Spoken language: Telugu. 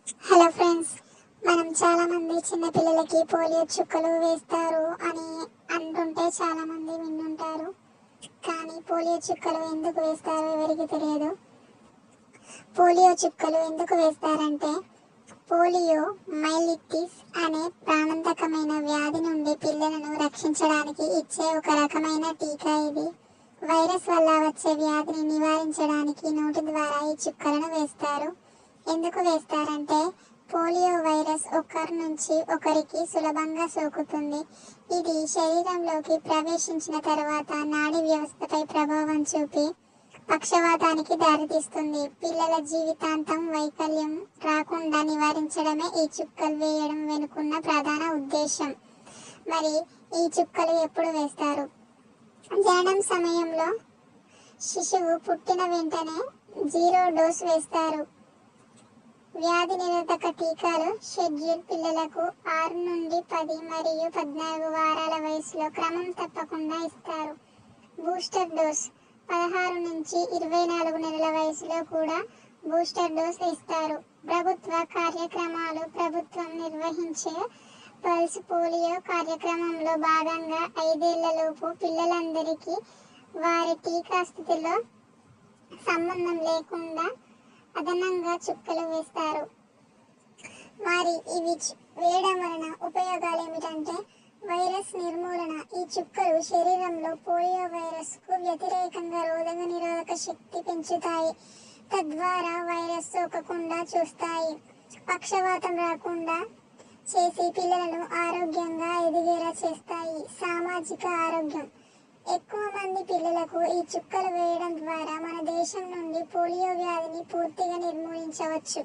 హలో ఫ్రెండ్స్, మనం చాలా మంది చిన్న పిల్లలకి పోలియో చుక్కలు వేస్తారు అని అంటుంటే చాలా మంది వినుంటారు. కానీ పోలియో చుక్కలు ఎందుకు వేస్తారో ఎవరికి తెలియదు. పోలియో చుక్కలు ఎందుకు వేస్తారంటే పోలియో మైలిటిస్ అనే ప్రాణాంతకమైన వ్యాధి నుండి పిల్లలను రక్షించడానికి ఇచ్చే ఒక రకమైన టీకా ఇది. వైరస్ వల్ల వచ్చే వ్యాధిని నివారించడానికి నోటి ద్వారా ఈ చుక్కలను వేస్తారు. ఎందుకు వేస్తారంటే పోలియో వైరస్ ఒకరి నుంచి ఒకరికి సులభంగా సోకుతుంది. ఇది శరీరంలోకి ప్రవేశించిన తర్వాత నాడీ వ్యవస్థపై ప్రభావం చూపి పక్షవాతానికి దారితీస్తుంది. పిల్లల జీవితాంతం వైకల్యం రాకుండా నివారించడమే ఈ చుక్కలు వేయడం వెనుకున్న ప్రధాన ఉద్దేశం. మరి ఈ చుక్కలు ఎప్పుడు వేస్తారు? జననం సమయంలో శిశువు పుట్టిన వెంటనే 0 డోస్ వేస్తారు. వ్యాధి నిరోధక టీకాలు షెడ్యూల్ పిల్లలకు 6 నుండి 10 మరియు 14 వారాల వయసులో క్రమం తప్పకుండా ఇస్తారు. బూస్టర్ డోస్ 16 నుంచి 24 నెలల వయసులో కూడా బూస్టర్ డోస్ ఇస్తారు. ప్రభుత్వ కార్యక్రమాలు ప్రభుత్వం నిర్వహించే పల్స్ పోలియో కార్యక్రమంలో భాగంగా 5 ఏళ్లలోపు పిల్లలందరికీ వారి టీకా స్థితిలో సంబంధం లేకుండా అదనంగా చుక్కలు వేస్తారు. మరి ఇవి వేయడం వలన ఉపయోగాలు ఏమిటంటే వైరస్ నిర్మూలన. ఈ చుక్కలు శరీరంలో పోలియో వైరస్కు వ్యతిరేకంగా రోగ నిరోధక శక్తి పెంచుతాయి. తద్వారా వైరస్ సోకకుండా చూస్తాయి. పక్షవాతం రాకుండా చేసి పిల్లలను ఆరోగ్యంగా ఎదిగేలా చేస్తాయి. సామాజిక ఆరోగ్యం. ఎక్కువ మంది పిల్లలకు ఈ చుక్కలు వేయడం ద్వారా మన దేశం నుండి పోలియో వ్యాధిని పూర్తిగా నిర్మూలించవచ్చు.